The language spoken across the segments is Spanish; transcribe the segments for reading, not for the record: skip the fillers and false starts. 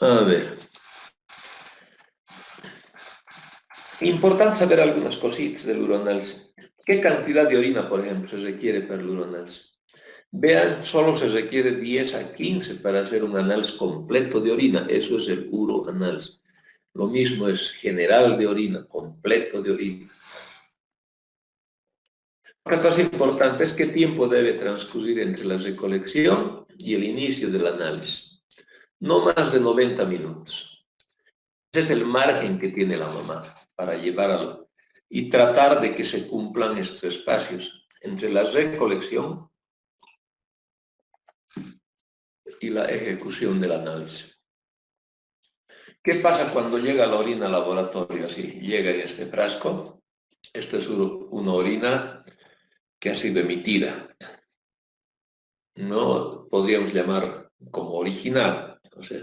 A ver. Importante saber algunas cositas del uroanálisis. ¿Qué cantidad de orina, por ejemplo, se requiere para el uroanálisis? Vean, solo se requiere 10 a 15 para hacer un análisis completo de orina. Eso es el uroanálisis. Lo mismo es general de orina, completo de orina. Otra cosa importante es qué tiempo debe transcurrir entre la recolección y el inicio del análisis. No más de 90 minutos. Ese es el margen que tiene la mamá para llevarlo y tratar de que se cumplan estos espacios entre la recolección y la ejecución del análisis. ¿Qué pasa cuando llega la orina al laboratorio así? Llega en este frasco. Esto es una orina que ha sido emitida. No podríamos llamar como original. O sea,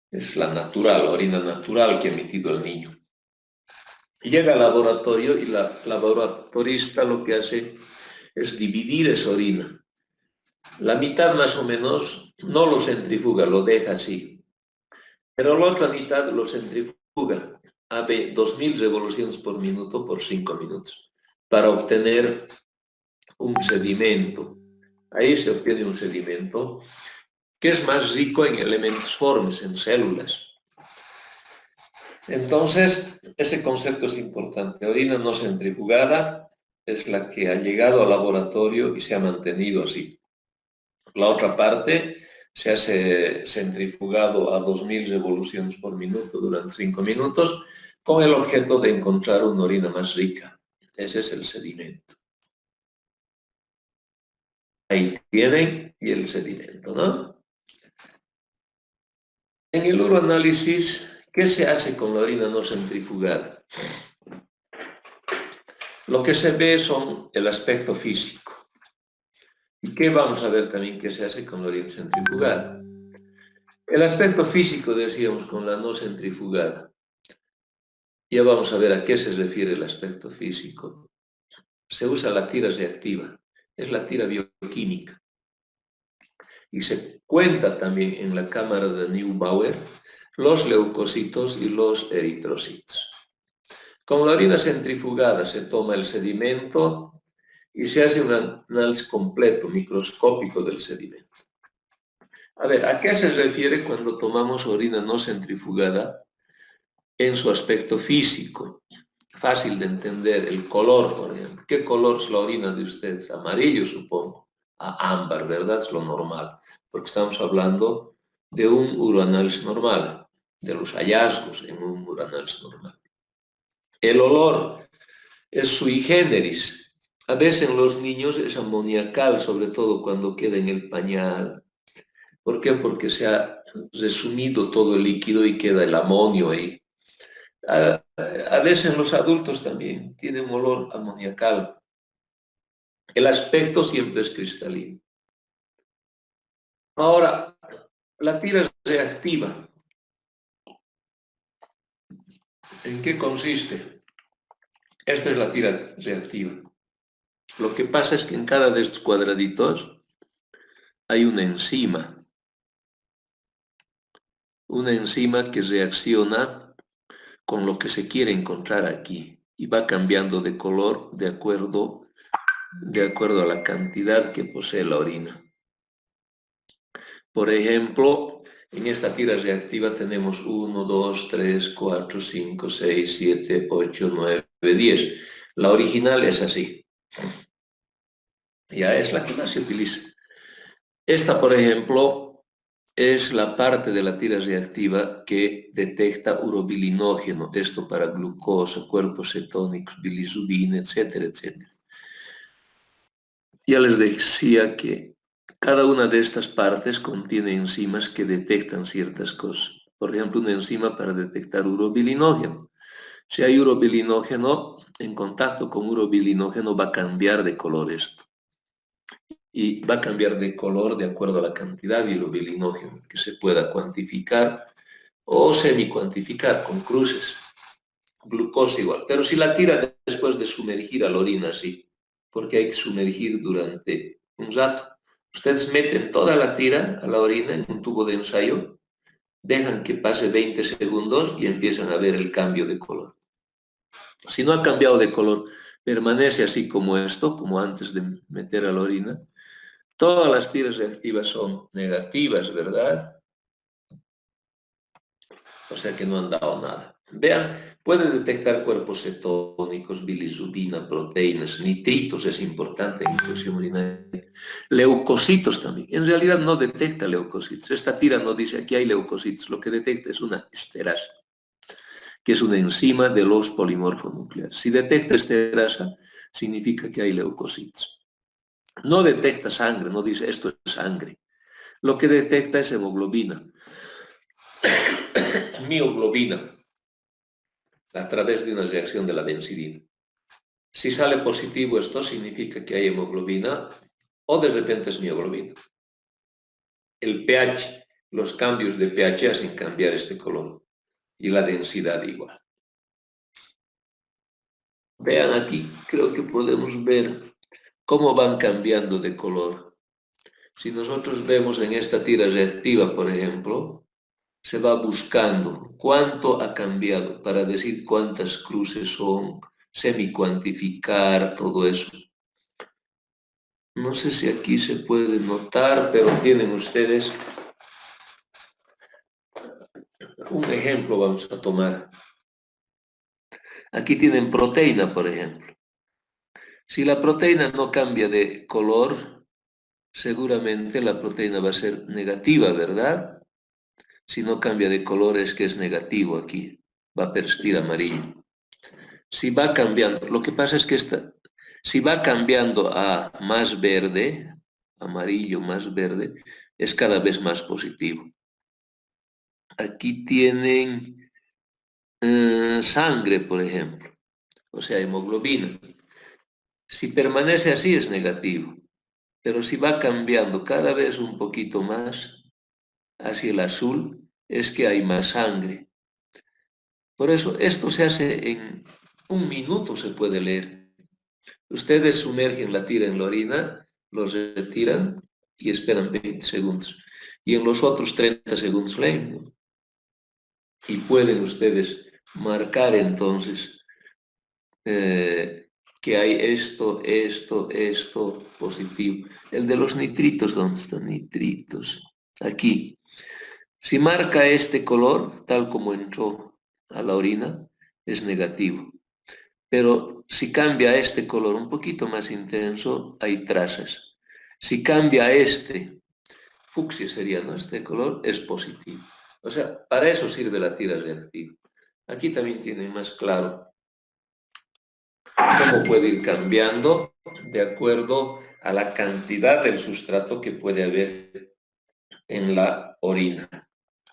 es la natural, la orina natural que ha emitido el niño. Llega al laboratorio y la laboratorista lo que hace es dividir esa orina. La mitad más o menos no lo centrifuga, lo deja así. Pero la otra mitad lo centrifuga a 2000 revoluciones por minuto por 5 minutos para obtener un sedimento. Ahí se obtiene un sedimento que es más rico en elementos formes, en células. Entonces, ese concepto es importante. Orina no centrifugada es la que ha llegado al laboratorio y se ha mantenido así. La otra parte se hace centrifugado a 2000 revoluciones por minuto durante 5 minutos con el objeto de encontrar una orina más rica. Ese es el sedimento. Ahí tienen y el sedimento, ¿no? En el uroanálisis, ¿qué se hace con la orina no centrifugada? Lo que se ve son el aspecto físico. ¿Y qué vamos a ver también que se hace con la orina centrifugada? El aspecto físico, decíamos, con la no centrifugada. Ya vamos a ver a qué se refiere el aspecto físico. Se usa la tira reactiva, es la tira bioquímica. Y se cuenta también en la cámara de Neubauer los leucocitos y los eritrocitos. Con la orina centrifugada se toma el sedimento y se hace un análisis completo, microscópico del sedimento. A ver, ¿a qué se refiere cuando tomamos orina no centrifugada en su aspecto físico? Fácil de entender, el color, por ejemplo. ¿Qué color es la orina de ustedes? Amarillo, supongo. Ámbar, ¿verdad? Es lo normal, porque estamos hablando de un uroanálisis normal, de los hallazgos en un uroanálisis normal. El olor es sui generis. A veces en los niños es amoniacal, sobre todo cuando queda en el pañal. ¿Por qué? Porque se ha resumido todo el líquido y queda el amonio ahí. A veces en los adultos también tiene un olor amoniacal. El aspecto siempre es cristalino. Ahora, la tira reactiva. ¿En qué consiste? Esta es la tira reactiva. Lo que pasa es que en cada de estos cuadraditos hay una enzima que reacciona con lo que se quiere encontrar aquí y va cambiando de color de acuerdo a la cantidad que posee la orina. Por ejemplo, en esta tira reactiva tenemos 1, 2, 3, 4, 5, 6, 7, 8, 9, 10. La original es así. Ya es la que más se utiliza. Esta, por ejemplo, es la parte de la tira reactiva que detecta urobilinógeno, esto para glucosa, cuerpos cetónicos, bilirrubina, etcétera, etcétera. Ya les decía que cada una de estas partes contiene enzimas que detectan ciertas cosas. Por ejemplo, una enzima para detectar urobilinógeno. Si hay urobilinógeno, en contacto con urobilinógeno va a cambiar de color esto. Y va a cambiar de color de acuerdo a la cantidad de urobilinógeno que se pueda cuantificar o semi-cuantificar con cruces. Glucosa igual. Pero si la tira después de sumergir a la orina así, porque hay que sumergir durante un rato. Ustedes meten toda la tira a la orina en un tubo de ensayo dejan que pase 20 segundos y empiezan a ver el cambio de color. Si no ha cambiado de color, permanece así como esto, como antes de meter a la orina. Todas las tiras reactivas son negativas, ¿verdad? O sea que no han dado nada. Vean, puede detectar cuerpos cetónicos, bilirrubina, proteínas, nitritos, es importante en infección urinaria. Leucocitos también. En realidad no detecta leucocitos. Esta tira no dice aquí hay leucocitos. Lo que detecta es una esterasa, que es una enzima de los polimorfonucleares. Si detecta esterasa, significa que hay leucocitos. No detecta sangre, no dice esto es sangre. Lo que detecta es hemoglobina, mioglobina, a través de una reacción de la benzidina. Si sale positivo esto, significa que hay hemoglobina o de repente es mioglobina. El pH, los cambios de pH hacen cambiar este color y la densidad igual. Vean aquí, creo que podemos ver cómo van cambiando de color. Si nosotros vemos en esta tira reactiva, por ejemplo, se va buscando cuánto ha cambiado para decir cuántas cruces son, semi-cuantificar, todo eso. No sé si aquí se puede notar, pero tienen ustedes un ejemplo, vamos a tomar. Aquí tienen proteína, por ejemplo. Si la proteína no cambia de color, seguramente la proteína va a ser negativa, ¿verdad? Si no cambia de color es que es negativo aquí, va a persistir amarillo. Si va cambiando, lo que pasa es que si va cambiando a más verde, amarillo más verde, es cada vez más positivo. Aquí tienen sangre, por ejemplo, o sea, hemoglobina. Si permanece así es negativo, pero si va cambiando cada vez un poquito más hacia el azul, es que hay más sangre. Por eso esto se hace en un minuto, se puede leer. Ustedes sumergen la tira en la orina, los retiran y esperan 20 segundos. Y en los otros 30 segundos leen, ¿no? Y pueden ustedes marcar entonces que hay esto positivo. El de los nitritos, ¿dónde están nitritos? Aquí. Si marca este color, tal como entró a la orina, es negativo. Pero si cambia este color un poquito más intenso, hay trazas. Si cambia este, fucsia sería, ¿no? Este color es positivo. O sea, para eso sirve la tira reactiva. Aquí también tiene más claro cómo puede ir cambiando de acuerdo a la cantidad del sustrato que puede haber en la orina.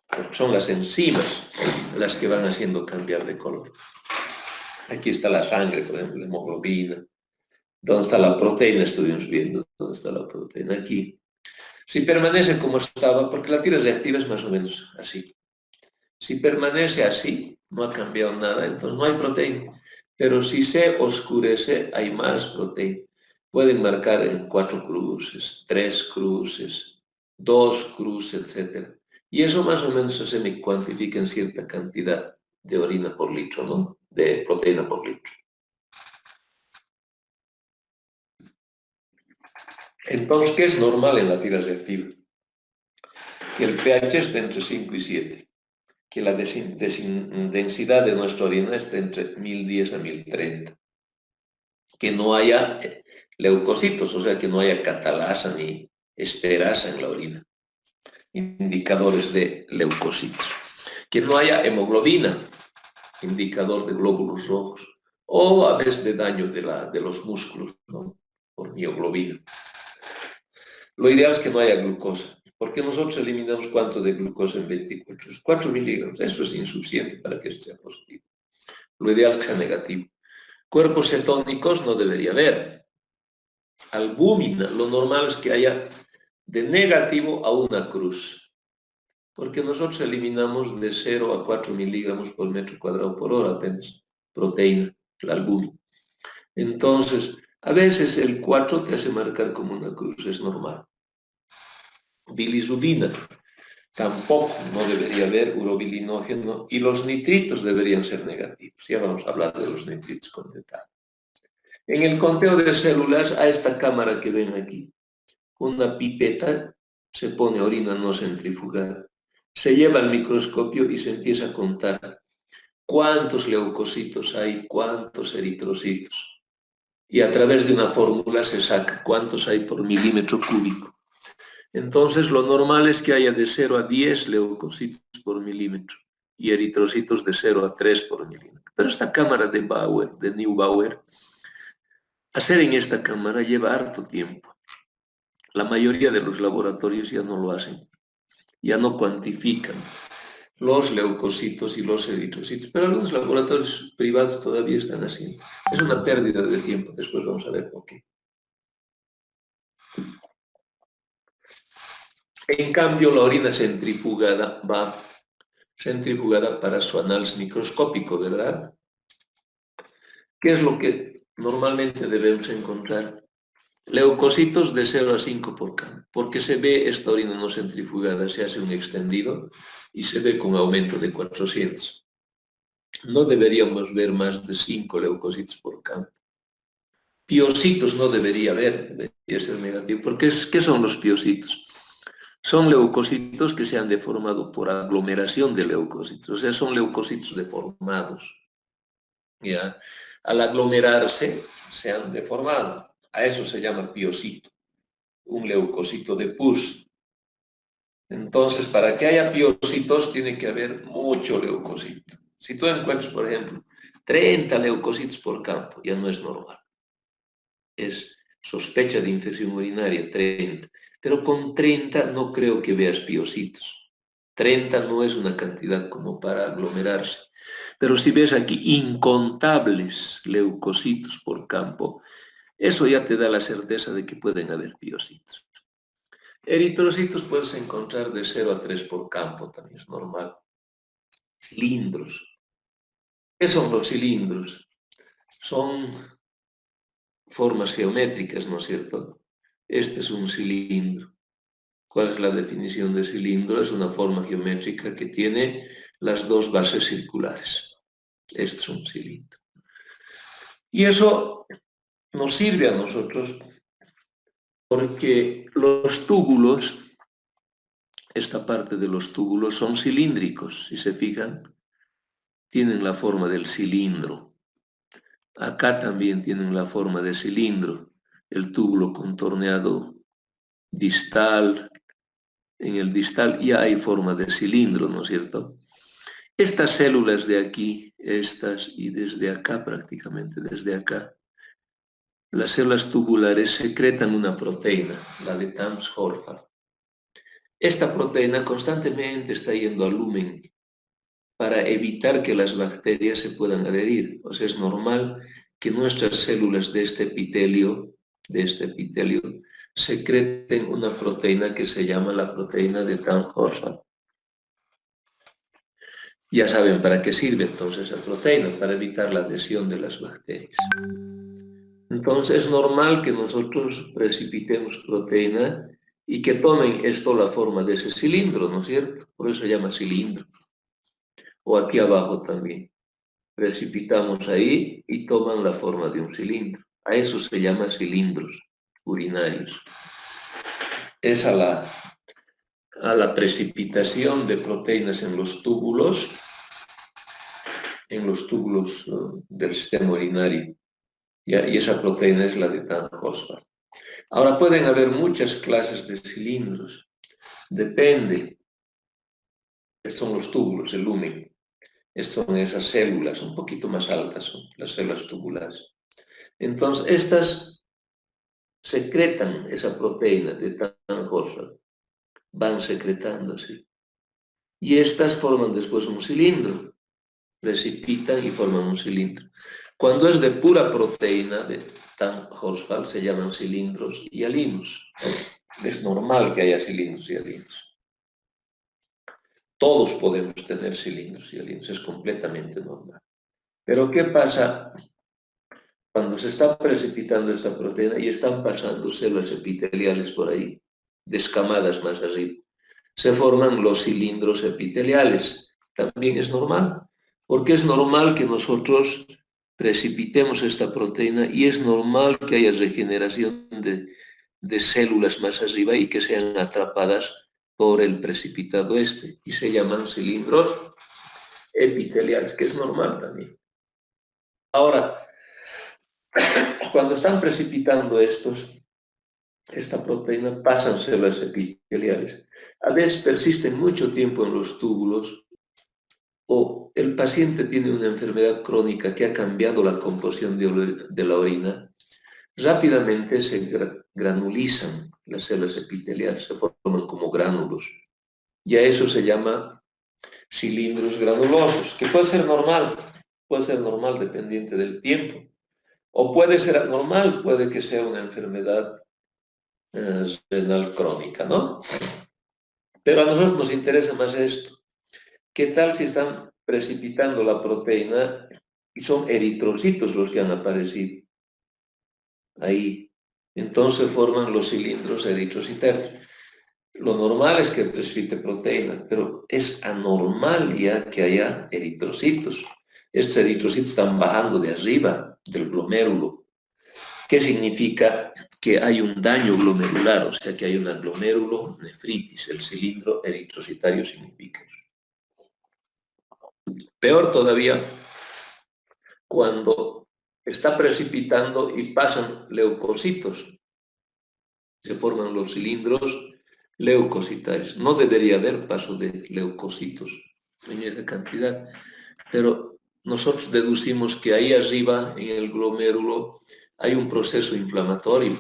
Porque son las enzimas las que van haciendo cambiar de color. Aquí está la sangre, por ejemplo, la hemoglobina. ¿Dónde está la proteína? Estuvimos viendo. ¿Dónde está la proteína? Aquí. Si permanece como estaba, porque la tira reactiva es más o menos así. Si permanece así, no ha cambiado nada, entonces no hay proteína. Pero si se oscurece, hay más proteína. Pueden marcar en 4 cruces, 3 cruces, 2 cruces, etc. Y eso más o menos se me cuantifica en cierta cantidad de orina por litro, ¿no? De proteína por litro. Entonces, ¿qué es normal en la tira reactiva? Que el pH esté entre 5 y 7. Que la densidad de nuestra orina esté entre 1010 a 1030. Que no haya leucocitos, o sea, que no haya catalasa ni esterasa en la orina, indicadores de leucocitos. Que no haya hemoglobina, indicador de glóbulos rojos, o a veces de daño de los músculos, ¿no? Por mioglobina. Lo ideal es que no haya glucosa, porque nosotros eliminamos cuánto de glucosa en 24 horas, 4 miligramos, eso es insuficiente para que esto sea positivo. Lo ideal es que sea negativo. Cuerpos cetónicos no debería haber. Albúmina, lo normal es que haya de negativo a una cruz, porque nosotros eliminamos de 0 a 4 miligramos por metro cuadrado por hora apenas, proteína, la albúmina. Entonces, a veces el 4 te hace marcar como una cruz, es normal. Bilirrubina, tampoco no debería haber urobilinógeno y los nitritos deberían ser negativos. Ya vamos a hablar de los nitritos con detalle. En el conteo de células, a esta cámara que ven aquí, una pipeta, se pone orina no centrifugada, se lleva al microscopio y se empieza a contar cuántos leucocitos hay, cuántos eritrocitos. Y a través de una fórmula se saca cuántos hay por milímetro cúbico. Entonces, lo normal es que haya de 0 a 10 leucocitos por milímetro y eritrocitos de 0 a 3 por milímetro. Pero esta cámara de Bauer, de Neubauer, hacer en esta cámara lleva harto tiempo. La mayoría de los laboratorios ya no lo hacen, ya no cuantifican los leucocitos y los eritrocitos, pero algunos laboratorios privados todavía están haciendo. Es una pérdida de tiempo, después vamos a ver por qué. En cambio, la orina centrifugada va centrifugada para su análisis microscópico, ¿verdad? ¿Qué es lo que normalmente debemos encontrar? Leucocitos de 0 a 5 por campo, porque se ve esta orina no centrifugada, se hace un extendido y se ve con aumento de 400. No deberíamos ver más de 5 leucocitos por campo. Piocitos no debería haber, debería ser negativo, porque ¿qué son los piocitos? Son leucocitos que se han deformado por aglomeración de leucocitos, o sea, son leucocitos deformados. ¿Ya? Al aglomerarse, se han deformado. A eso se llama piocito, un leucocito de pus. Entonces, para que haya piocitos, tiene que haber mucho leucocito. Si tú encuentras, por ejemplo, 30 leucocitos por campo, ya no es normal. Es sospecha de infección urinaria, 30. Pero con 30 no creo que veas piocitos. 30 no es una cantidad como para aglomerarse. Pero si ves aquí incontables leucocitos por campo, eso ya te da la certeza de que pueden haber piocitos. Eritrocitos puedes encontrar de 0 a 3 por campo, también es normal. Cilindros. ¿Qué son los cilindros? Son formas geométricas, ¿no es cierto? Este es un cilindro. ¿Cuál es la definición de cilindro? Es una forma geométrica que tiene las dos bases circulares. Este es un cilindro. Y eso nos sirve a nosotros porque los túbulos, esta parte de los túbulos son cilíndricos, si se fijan, tienen la forma del cilindro. Acá también tienen la forma de cilindro, el túbulo contorneado distal, en el distal ya hay forma de cilindro, ¿no es cierto? Estas células de aquí, estas y desde acá prácticamente, desde acá, las células tubulares secretan una proteína, la de Tams-Horford. Esta proteína constantemente está yendo al lumen para evitar que las bacterias se puedan adherir. O sea, es normal que nuestras células de este epitelio, secreten una proteína que se llama la proteína de Tams-Horford. Ya saben para qué sirve entonces esa proteína, para evitar la adhesión de las bacterias. Entonces es normal que nosotros precipitemos proteína y que tomen esto la forma de ese cilindro, ¿no es cierto? Por eso se llama cilindro. O aquí abajo también. Precipitamos ahí y toman la forma de un cilindro. A eso se llama cilindros urinarios. Es a la precipitación de proteínas en los túbulos del sistema urinario. Y esa proteína es la de Tams-Horford. Ahora pueden haber muchas clases de cilindros. Depende. Estos son los túbulos, el lumen. Estas son esas células, un poquito más altas son las células tubulares. Entonces, estas secretan esa proteína de Tams-Horford. Van secretando así. Y estas forman después un cilindro. Precipitan y forman un cilindro. Cuando es de pura proteína de Tams-Horford se llaman cilindros hialinos. Es normal que haya cilindros hialinos. Todos podemos tener cilindros hialinos, es completamente normal. Pero ¿qué pasa cuando se está precipitando esta proteína y están pasando células epiteliales por ahí, descamadas más arriba? se forman los cilindros epiteliales. También es normal, porque es normal que nosotros precipitemos esta proteína y es normal que haya regeneración de células más arriba y que sean atrapadas por el precipitado este, y se llaman cilindros epiteliales, que es normal también. Ahora, cuando están precipitando esta proteína, pasan células epiteliales. A veces persisten mucho tiempo en los túbulos, o el paciente tiene una enfermedad crónica que ha cambiado la composición de la orina, rápidamente se granulizan las células epiteliales, se forman como gránulos. Y a eso se llama cilindros granulosos, que puede ser normal dependiente del tiempo, o puede ser anormal, puede que sea una enfermedad renal crónica, ¿no? Pero a nosotros nos interesa más esto. ¿Qué tal si están precipitando la proteína y son eritrocitos los que han aparecido ahí? Entonces forman los cilindros eritrocitarios. Lo normal es que precipite proteína, pero es anormal ya que haya eritrocitos. Estos eritrocitos están bajando de arriba del glomérulo. ¿Qué significa? Que hay un daño glomerular, o sea que hay una glomerulonefritis. El cilindro eritrocitario significa eso. Peor todavía, cuando está precipitando y pasan leucocitos, se forman los cilindros leucocitarios. No debería haber paso de leucocitos en esa cantidad, pero nosotros deducimos que ahí arriba, en el glomérulo, hay un proceso inflamatorio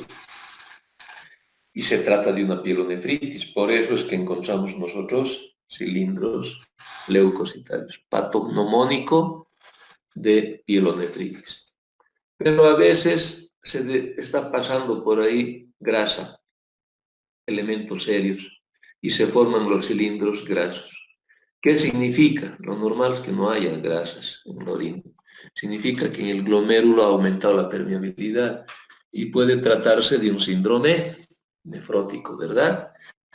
y se trata de una pielonefritis. Por eso es que encontramos nosotros cilindros leucocitarios, patognomónico de pielonefritis. Pero a veces está pasando por ahí grasa, elementos serios, y se forman los cilindros grasos. ¿Qué significa? Lo normal es que no haya grasas en la orina. Significa que en el glomérulo ha aumentado la permeabilidad y puede tratarse de un síndrome nefrótico, ¿verdad?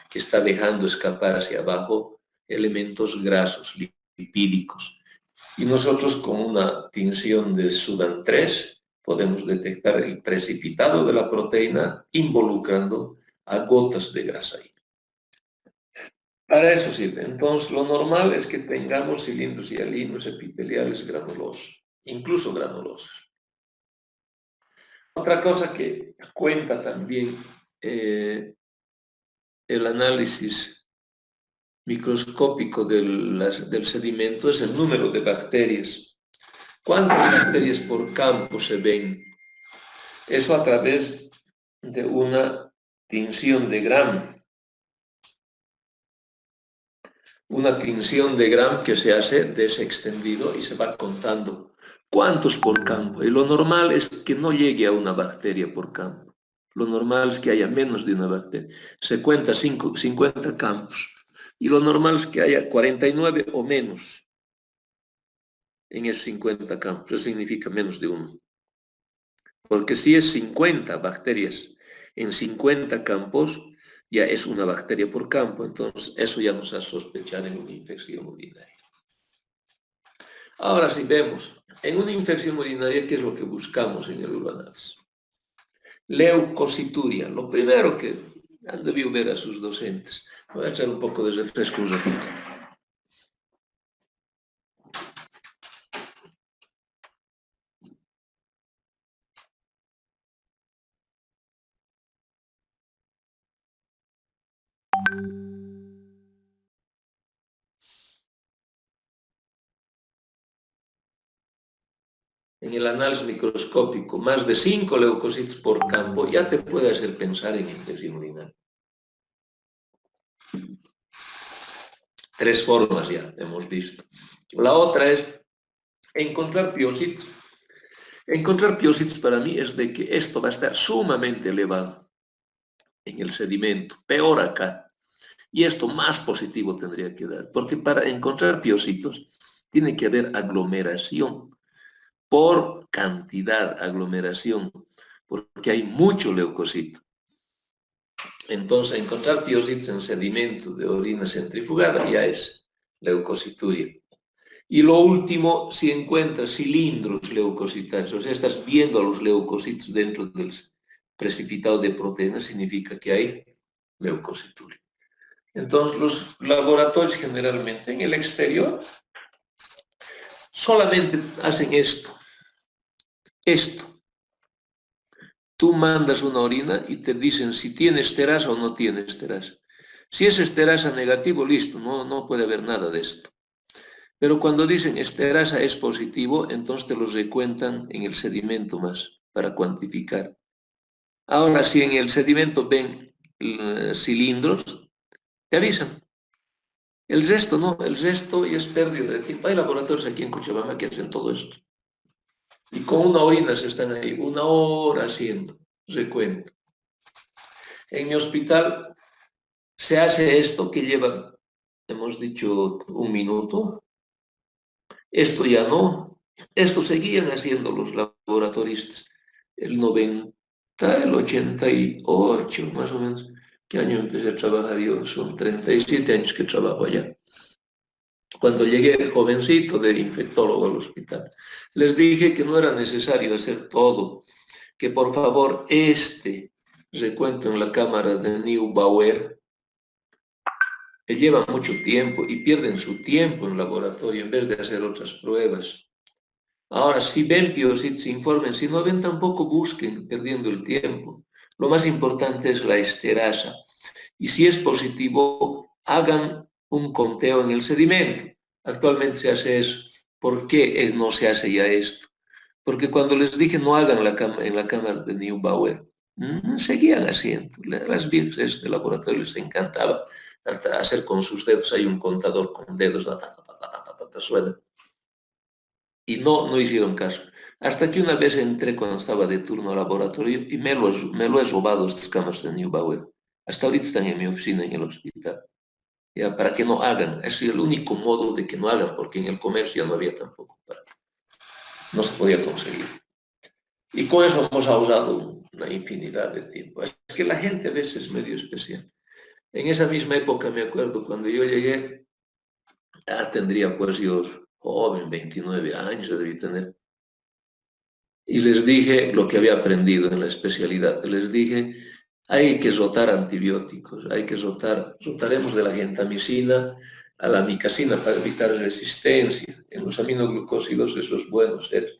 Que está dejando escapar hacia abajo elementos grasos, lipídicos. Y nosotros con una tinción de Sudan 3 podemos detectar el precipitado de la proteína involucrando a gotas de grasa ahí. Para eso sirve. Entonces, lo normal es que tengamos cilindros hialinos epiteliales granulosos, incluso granulosos. Otra cosa que cuenta también el análisis microscópico del sedimento es el número de bacterias. ¿Cuántas bacterias por campo se ven? Eso a través de una tinción de Gram. Una tinción de Gram que se hace desextendido y se va contando cuántos por campo. Y lo normal es que no llegue a una bacteria por campo. Lo normal es que haya menos de una bacteria. Se cuenta 50 campos. Y lo normal es que haya 49 o menos en esos 50 campos. Eso significa menos de uno. Porque si es 50 bacterias en 50 campos, ya es una bacteria por campo, entonces eso ya nos hace sospechar en una infección urinaria. Ahora si vemos, en una infección urinaria, ¿qué es lo que buscamos en el uroanálisis? Leucocituria, lo primero que han debido ver a sus docentes. Voy a echar un poco de refresco un ratito. En el análisis microscópico, más de 5 leucocitos por campo, ya te puede hacer pensar en infección urinaria. 3 formas ya hemos visto. La otra es encontrar piocitos. Encontrar piocitos para mí es de que esto va a estar sumamente elevado en el sedimento, peor acá. Y esto más positivo tendría que dar, porque para encontrar piocitos tiene que haber aglomeración, por cantidad, aglomeración, porque hay mucho leucocito. Entonces, encontrar piocitos en sedimento de orina centrifugada ya es leucocituria. Y lo último, si encuentras cilindros leucocitarios, o sea, estás viendo a los leucocitos dentro del precipitado de proteínas, significa que hay leucocituria. Entonces, los laboratorios generalmente en el exterior solamente hacen esto. Tú mandas una orina y te dicen si tiene esterasa o no tiene esterasa. Si es esterasa negativo, listo, no puede haber nada de esto. Pero cuando dicen esterasa es positivo, entonces te los recuentan en el sedimento más para cuantificar. Ahora, si en el sedimento ven cilindros, te avisan. El resto no, el resto ya es pérdida de tiempo. Hay laboratorios aquí en Cochabamba que hacen todo esto. Y con una orina se están ahí 1 hora haciendo recuento. En mi hospital se hace esto que lleva, hemos dicho, 1 minuto. Esto ya no. Esto seguían haciendo los laboratoristas. El 90, el 88, más o menos. ¿Qué año empecé a trabajar yo? Son 37 años que trabajo allá. Cuando llegué jovencito de infectólogo al hospital, les dije que no era necesario hacer todo, que por favor recuento en la cámara de Neubauer, que lleva mucho tiempo y pierden su tiempo en laboratorio en vez de hacer otras pruebas. Ahora, si ven piocitos, informen, si no ven tampoco busquen, perdiendo el tiempo. Lo más importante es la esterasa. Y si es positivo, hagan un conteo en el sedimento. Actualmente se hace eso. ¿Por qué no se hace ya esto? Porque cuando les dije no hagan en la cámara de Neubauer, seguían haciendo. Las virgens de laboratorio les encantaba hasta hacer con sus dedos, hay un contador con dedos, suena. Y no hicieron caso. Hasta que una vez entré cuando estaba de turno al laboratorio y me lo he robado estas cámaras de Neubauer. Hasta ahorita están en mi oficina en el hospital. Ya, para que no hagan. Es el único modo de que no hagan, porque en el comercio ya no había tampoco. No se podía conseguir. Y con eso hemos ahorrado una infinidad de tiempo. Es que la gente a veces es medio especial. En esa misma época me acuerdo cuando yo llegué, tendría pues yo joven, 29 años debí tener, y les dije lo que había aprendido en la especialidad. Les dije, hay que rotar antibióticos, rotaremos de la gentamicina a la amicacina para evitar resistencia. En los aminoglucósidos eso es bueno ser.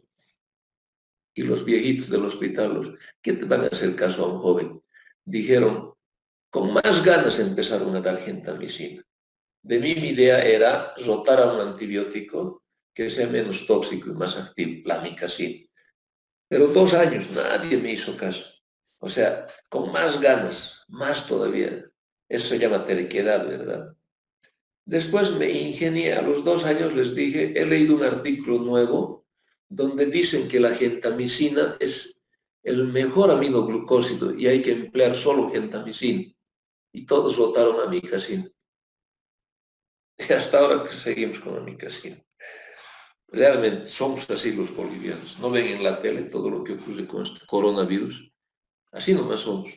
Y los viejitos del hospital, que te van a hacer caso a un joven, dijeron, con más ganas empezaron a dar gentamicina. De mí mi idea era rotar a un antibiótico que sea menos tóxico y más activo, la amicacina. Pero 2 años nadie me hizo caso. O sea, con más ganas, más todavía. Eso se llama terquedad, ¿verdad? Después me ingenié, a los 2 años les dije, he leído un artículo nuevo donde dicen que la gentamicina es el mejor aminoglucósido y hay que emplear solo gentamicina. Y todos votaron amicacina. Y hasta ahora seguimos con amicacina. Realmente somos así los bolivianos. No ven en la tele todo lo que ocurre con este coronavirus. Así nomás somos.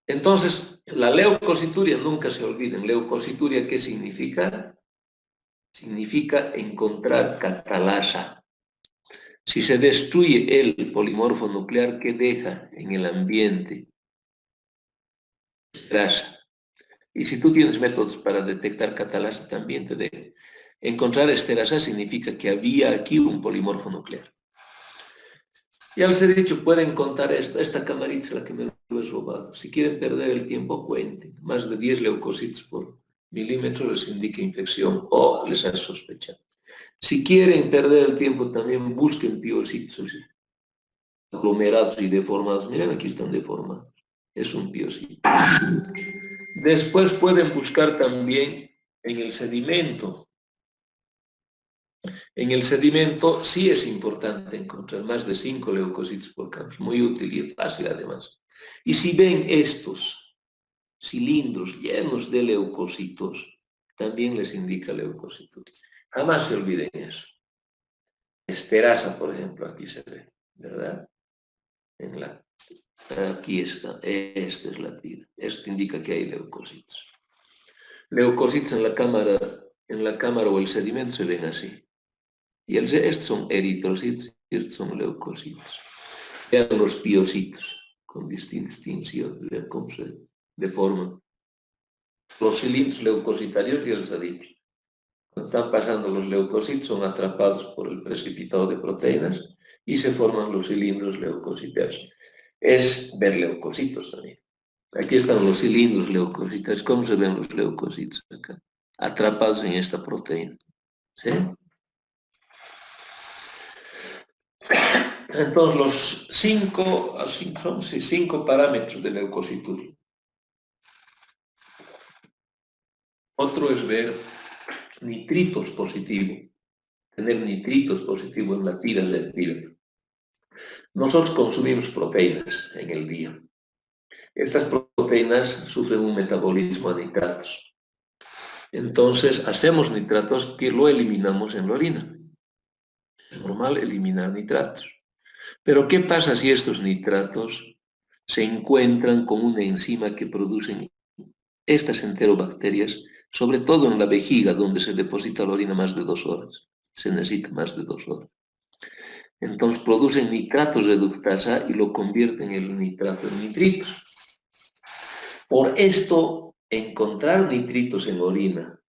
Entonces, la leucocituria, nunca se olviden. Leucocituria, ¿qué significa? Significa encontrar catalasa. Si se destruye el polimorfo nuclear, ¿qué deja en el ambiente? Esterasa. Y si tú tienes métodos para detectar catalasa, también te deja. Encontrar esterasa significa que había aquí un polimorfo nuclear. Ya les he dicho, pueden contar esta camarita es la que me lo he robado. Si quieren perder el tiempo, cuenten. Más de 10 leucocitos por milímetro les indica infección o les hace sospechar. Si quieren perder el tiempo, también busquen piocitos aglomerados y deformados. Miren, aquí están deformados. Es un piocito. Después pueden buscar también en el sedimento. En el sedimento sí es importante encontrar más de 5 leucocitos por campo. Muy útil y fácil además. Y si ven estos cilindros llenos de leucocitos, también les indica leucocituria. Jamás se olviden eso. Esterasa, por ejemplo, aquí se ve, ¿verdad? En la Aquí está, esta es la tira. Esto indica que hay leucocitos. Leucocitos en la cámara o el sedimento se ven así. Y estos son eritrocitos y estos son leucocitos. Vean los piocitos con distinción, vean cómo se deforman. Los cilindros leucocitarios ya les he dicho. Cuando están pasando los leucocitos son atrapados por el precipitado de proteínas y se forman los cilindros leucocitarios. Es ver leucocitos también. Aquí están los cilindros leucocitarios. ¿Cómo se ven los leucocitos acá? Atrapados en esta proteína. ¿Sí? Entonces, los cinco parámetros de leucocituria. Otro es ver nitritos positivos, tener nitritos positivos en las tiras del tiro. Nosotros consumimos proteínas en el día. Estas proteínas sufren un metabolismo a nitratos. Entonces, hacemos nitratos que lo eliminamos en la orina. Es normal eliminar nitratos. Pero, ¿qué pasa si estos nitratos se encuentran con una enzima que producen estas enterobacterias, sobre todo en la vejiga, donde se deposita la orina más de 2 horas? Se necesita más de 2 horas. Entonces producen nitratos de reductasa y lo convierten el nitrato en nitritos. Por esto, encontrar nitritos en orina,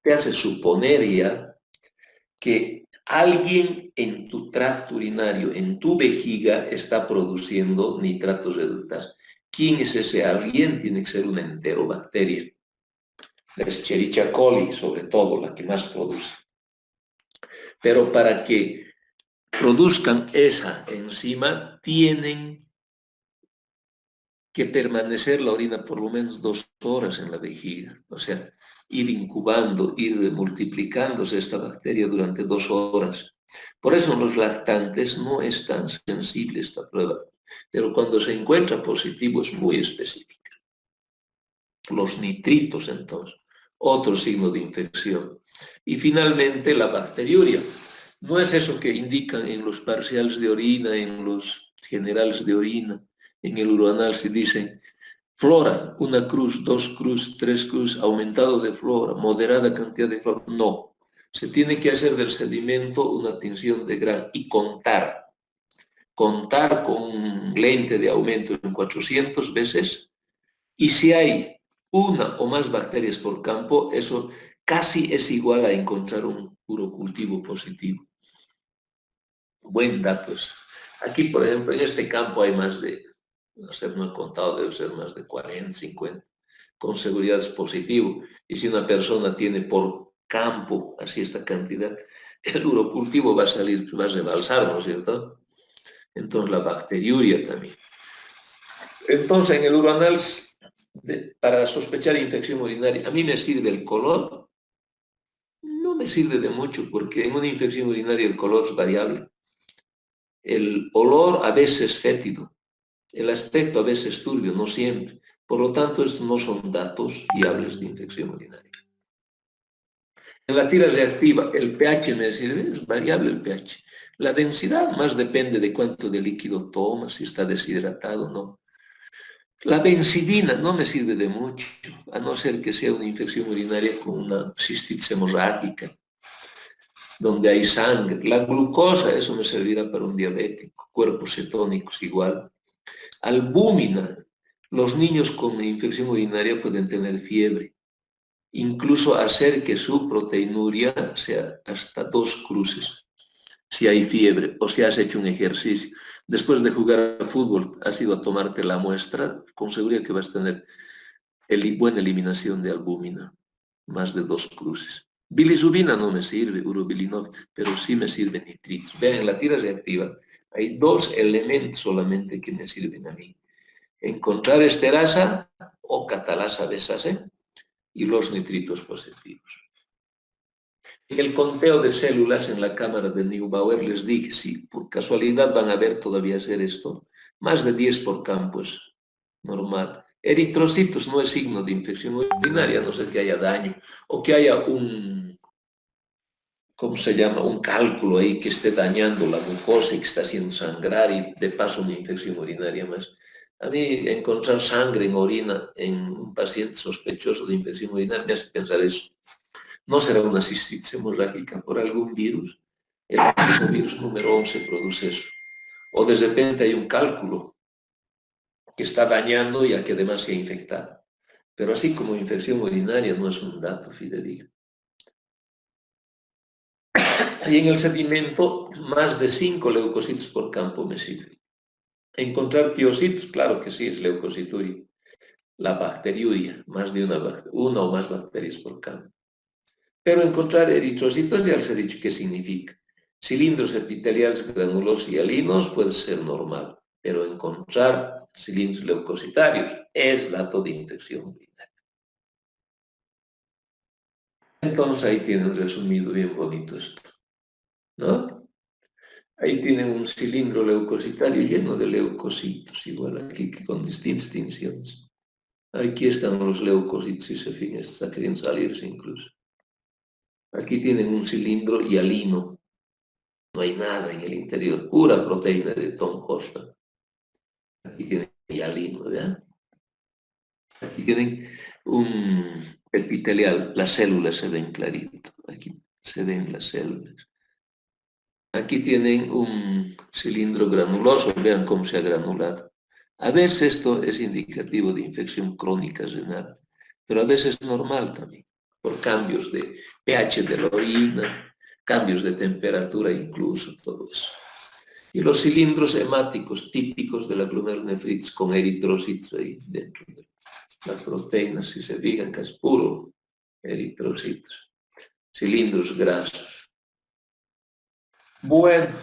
te hace suponer ya que alguien en tu tracto urinario, en tu vejiga, está produciendo nitratos de reductasa. ¿Quién es ese alguien? Tiene que ser una enterobacteria. La Escherichia coli, sobre todo, la que más produce. Pero para que produzcan esa enzima, tienen que permanecer la orina por lo menos 2 horas en la vejiga. O sea, ir incubando, ir multiplicándose esta bacteria durante 2 horas. Por eso en los lactantes no es tan sensible esta prueba, pero cuando se encuentra positivo es muy específica. Los nitritos, entonces, otro signo de infección. Y finalmente la bacteriuria. No es eso que indican en los parciales de orina, en los generales de orina, en el uroanal se dicen flora, 1 cruz, 2 cruz, 3 cruz, aumentado de flora, moderada cantidad de flora. No, se tiene que hacer del sedimento una tinción de Gram y contar con un lente de aumento en 400 veces, y si hay una o más bacterias por campo, eso casi es igual a encontrar un urocultivo positivo. Buen dato eso. Aquí, por ejemplo, en este campo hay más de, no sé, no he contado, debe ser más de 40, 50. Con seguridad es positivo. Y si una persona tiene por campo así esta cantidad, el urocultivo va a salir, va a rebalsar, ¿no es cierto? Entonces la bacteriuria también. Entonces en el uroanal, para sospechar infección urinaria, a mí me sirve el color. No me sirve de mucho porque en una infección urinaria el color es variable. El olor a veces fétido, el aspecto a veces turbio, no siempre. Por lo tanto, estos no son datos fiables de infección urinaria. En la tira reactiva, el pH me sirve, es variable el pH. La densidad más depende de cuánto de líquido toma, si está deshidratado o no. La benzidina no me sirve de mucho, a no ser que sea una infección urinaria con una cistitis hemorrágica, donde hay sangre. La glucosa, eso me servirá para un diabético. Cuerpos cetónicos igual. Albúmina. Los niños con infección urinaria pueden tener fiebre. Incluso hacer que su proteinuria sea hasta 2 cruces. Si hay fiebre o si has hecho un ejercicio. Después de jugar al fútbol, has ido a tomarte la muestra, con seguridad que vas a tener buena eliminación de albúmina. Más de 2 cruces. Bilirrubina no me sirve, urobilinol, pero sí me sirve nitritos. Vean, en la tira reactiva hay 2 elementos solamente que me sirven a mí. Encontrar esterasa o catalasa B-C y los nitritos positivos. En el conteo de células en la cámara de Neubauer les dije, si por casualidad van a ver todavía hacer esto, más de 10 por campo es normal. Eritrocitos no es signo de infección urinaria, a no ser que haya daño o que haya ¿cómo se llama? Un cálculo ahí que esté dañando la mucosa y que está haciendo sangrar y de paso una infección urinaria más. A mí encontrar sangre en orina en un paciente sospechoso de infección urinaria me hace pensar eso. ¿No será una cistitis hemorrágica por algún virus? El mismo virus número 11 produce eso. O de repente hay un cálculo que está dañando y a que además se ha infectado. Pero así como infección urinaria no es un dato fidedigno. Y en el sedimento, más de 5 leucocitos por campo me sirve. Encontrar piocitos, claro que sí, es leucocituria. La bacteriuria, más de una o más bacterias por campo. Pero encontrar eritrocitos ya les he dicho qué significa. Cilindros epiteliales granulosos y alinos puede ser normal, pero encontrar cilindros leucocitarios es dato de infección urinaria. Entonces ahí tienen resumido bien bonito esto, ¿no? Ahí tienen un cilindro leucocitario lleno de leucocitos, igual aquí que con distinciones. Aquí están los leucocitos y se fijan, está queriendo salirse incluso. Aquí tienen un cilindro hialino, no hay nada en el interior, pura proteína de Tom Hoffman. Aquí tienen hialino, ¿verdad? Aquí tienen un epitelial, las células se ven clarito, aquí se ven las células. Aquí tienen un cilindro granuloso, vean cómo se ha granulado. A veces esto es indicativo de infección crónica renal, pero a veces es normal también, por cambios de pH de la orina, cambios de temperatura incluso, todo eso. Y los cilindros hemáticos típicos de la glomerulonefritis con eritrocitos ahí dentro de la proteína, si se fijan que es puro eritrocitos, cilindros grasos. Bueno.